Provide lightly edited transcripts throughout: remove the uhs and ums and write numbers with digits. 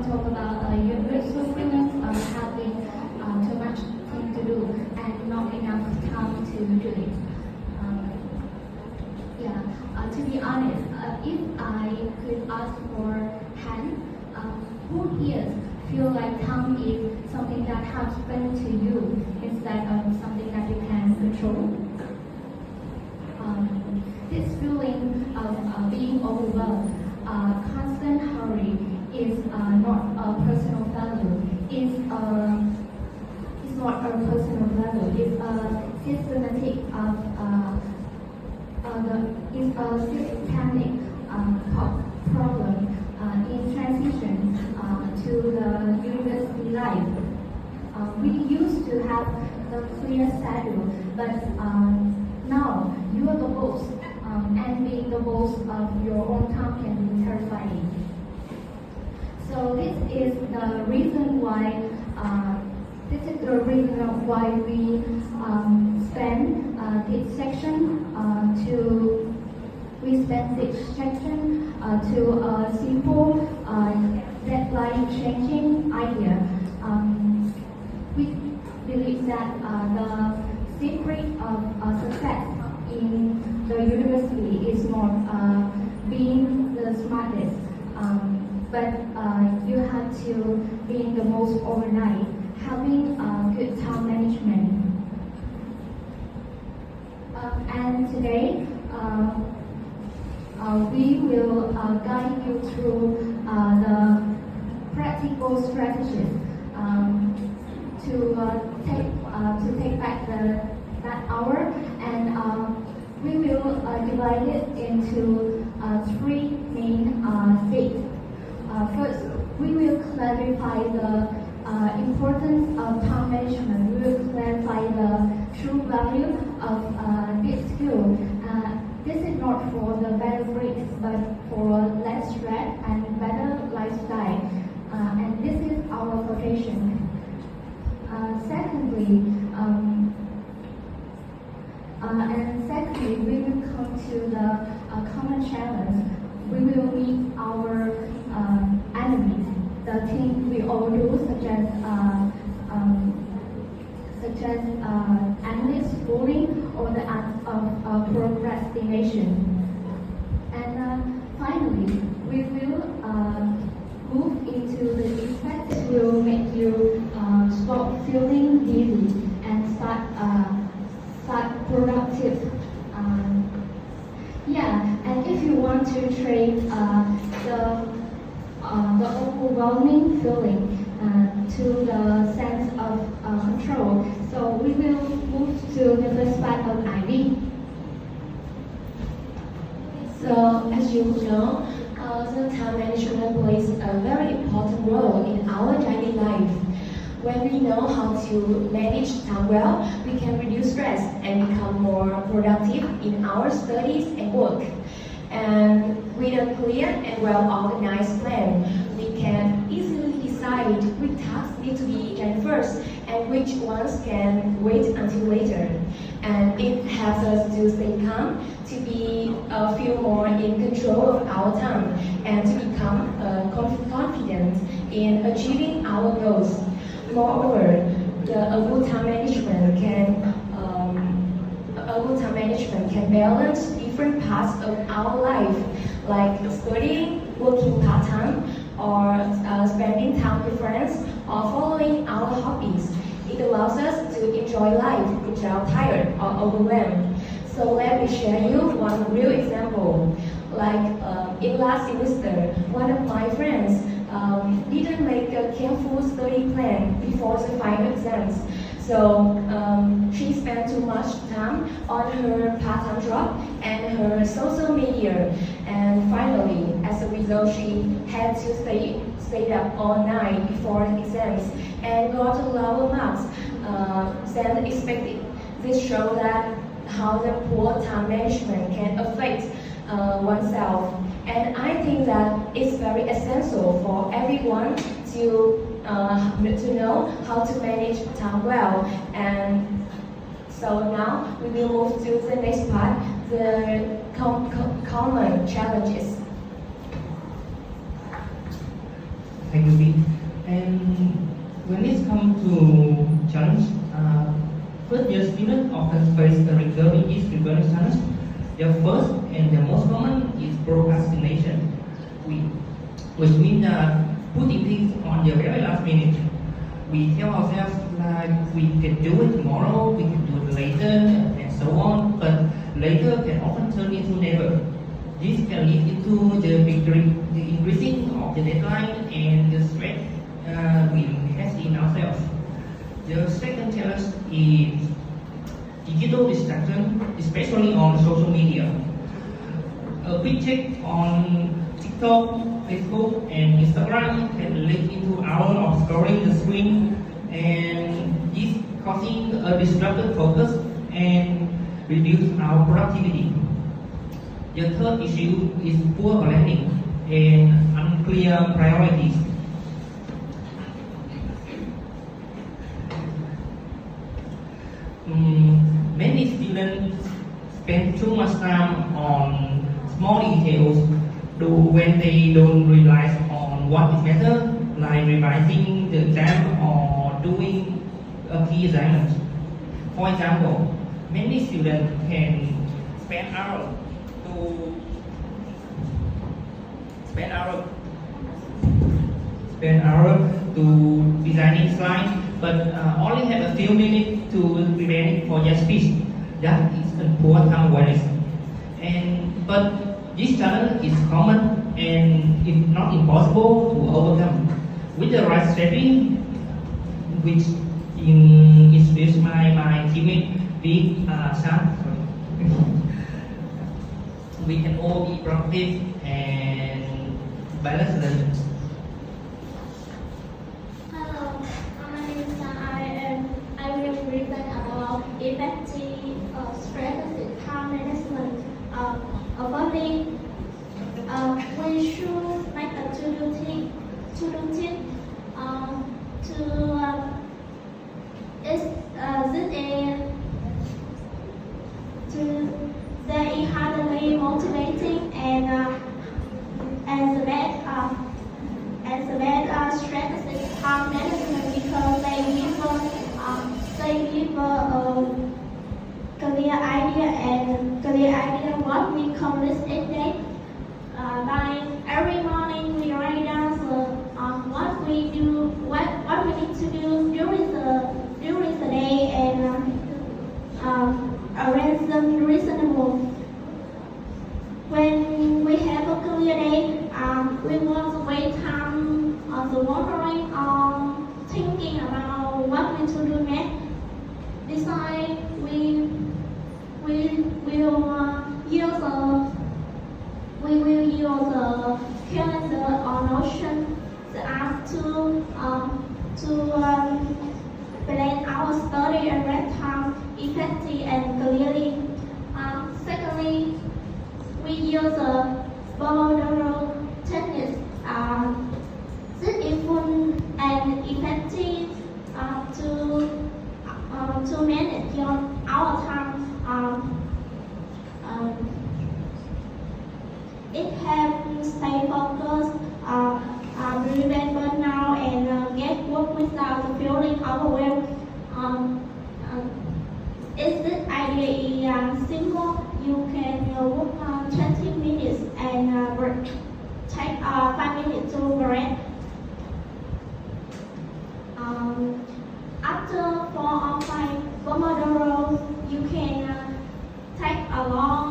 talk about universal feelings of having too much thing to do and not enough time to do it. To be honest, if I could ask for hand, who here feel like time is something that happens to you instead of something that you can control? This feeling of being overwhelmed, constant hurry is not a personal value. It's not a personal value. It's a systematic problem in transition to the university life. We used to have a clear schedule, but now you are the boss, and being the boss of your own time can be terrifying. So this is the reason why we spend this section to a simple deadline changing idea. We believe that the secret of success in the university is not being the smartest, but you have to be the most overnight, having good time management. And today, we will guide you through the practical strategies to take back that hour, and we will divide it into three main stages. First, we will clarify the importance of time management. We will clarify the true value of this skill. This is not for the better grades, but for less stress and better lifestyle. And this is our vocation. Secondly, we will come to the common challenge. We will meet our enemies, the things we all do, such as endless schooling or the act of procrastination. And finally, we will move into the effect that will make you stop feeling busy and start productive. And if you want to trade the overwhelming feeling to the sense of control, so we will move to the first part of Ivy. So, as you know, the time management plays a very important role in our daily life. When we know how to manage time well, we can reduce stress and become more productive in our studies and work. And with a clear and well-organized plan, we can easily decide which tasks need to be done first and which ones can wait until later. And it helps us to stay calm, to feel more in control of our time, and to become confident in achieving our goals. Moreover, a good time management can balance different parts of our life, like studying, working part-time, or spending time with friends, or following our hobbies. It allows us to enjoy life without tired or overwhelmed. So let me share you one real example. Like in last semester, one of my friends didn't make a careful study plan before the final exams. So she spent too much time on her part-time job and her social media. And finally, as a result, she had to stay up all night before the exams and got lower marks than expected. This shows that how the poor time management can affect oneself. And I think that it's very essential for everyone to know how to manage time well. And so now we will move to the next part, the common challenges. Thank you, Pete. And when it comes to challenge, first year students often face a recurring challenge. The first and the most common is procrastination, which means putting things on the very last minute. We tell ourselves like we can do it tomorrow, we can do it later, and so on. But later can often turn into never. This can lead into the increasing of the deadline and the stress we have in ourselves. The second challenge is digital distraction, especially on social media. A quick check on TikTok, Facebook, and Instagram can lead into hours of scrolling the screen, and this causing a disrupted focus and reduce our productivity. The third issue is poor planning and unclear priorities. Many students spend too much time on small details when they don't realize on what is matter, like revising the exam or doing a key assignment. For example, many students can spend hours to designing slides, but only have a few minutes to prepare it for your speech. That is a poor time awareness. But this challenge is common and it's not impossible to overcome. With the right strategy, which introduced my teammate Big Sam, we can all be productive and balanced learning. Hello, my name is Sam. I will present about effective strategic time management. Firstly, we should make a to-do list that is highly motivating and the best strategic time management because they give a clear idea what we accomplish each day. Like every morning we write down what we do, what we need to do during the day and arrange them reasonable. When we have a clear day, we won't waste time on the wondering or thinking about what we to do next. Besides, we will use a calendar or Notion the app to plan our study and rest time effectively and clearly. Secondly, we use a Pomodoro technique. This is fun and effective to manage our time. It helps stay focused, prevent burnout, and get work without feeling overwhelmed. If this idea is simple, you can work on 20 minutes and take 5 minutes to break. After 4 or 5 Pomodoro, you can take a long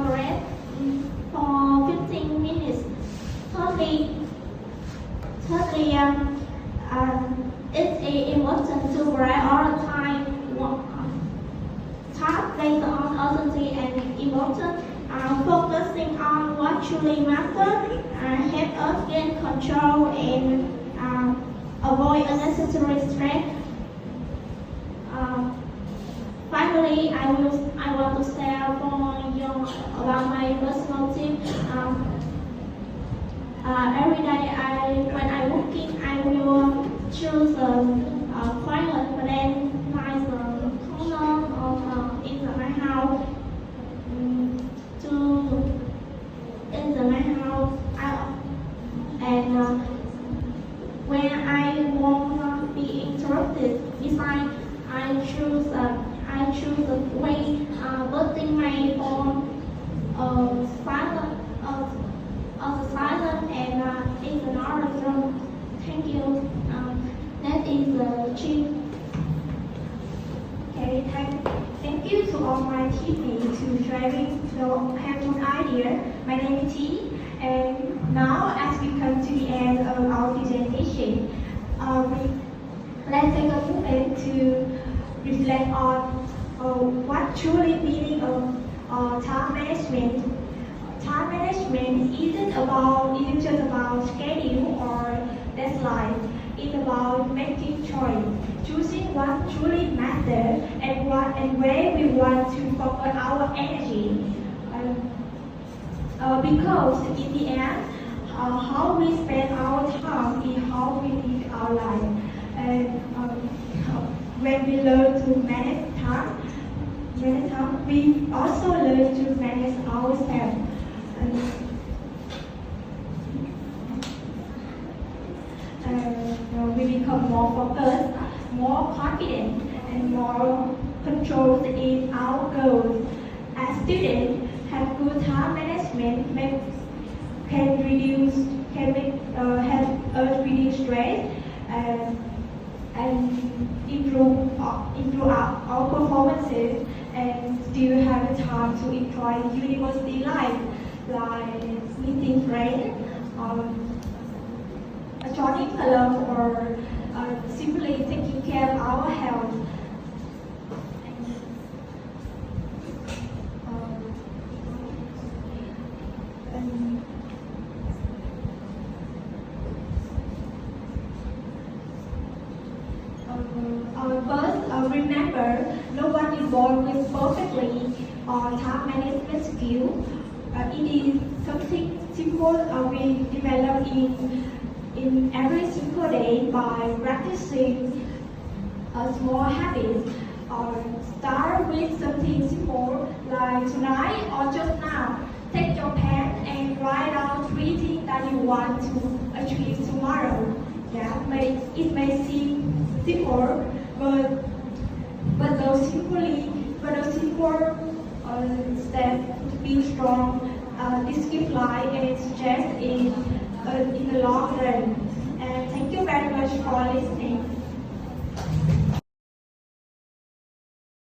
break for 15 minutes. Thirdly, it's important to prioritize tasks based on urgency and importance. Focusing on what truly matters help us gain control and avoid unnecessary stress. Finally, I want to share about my personal tip. Every day when I'm working, I will choose a quiet but then nice corner of in my house. In my house, and Thank you. That is the chief. Okay, thank you to all my teammates who sharing the hands-on idea. My name is T, and now as we come to the end of our presentation, let's take a moment to reflect on what truly meaning of time management. Time management isn't just about schedule or deadline. It's about making choice, choosing what truly matters and where we want to focus our energy. Because in the end, how we spend our time is how we live our life. And when we learn to manage time, we also learn to manage ourselves. We become more focused, more confident, and more controlled in our goals. As students, have good time management can help us reduce stress and improve our performances, and still have the time to enjoy university life, like meeting friends, joining clubs, or simply taking care of our health. Remember, no one is born with perfectly time management skill. It is something simple we develop in every single day by practicing a small habit. Start with something simple like tonight or just now. Take your pen and write down 3 things that you want to achieve tomorrow. It may seem simple, but those simple steps build strong discipline and success in the long run. And thank you very much for listening.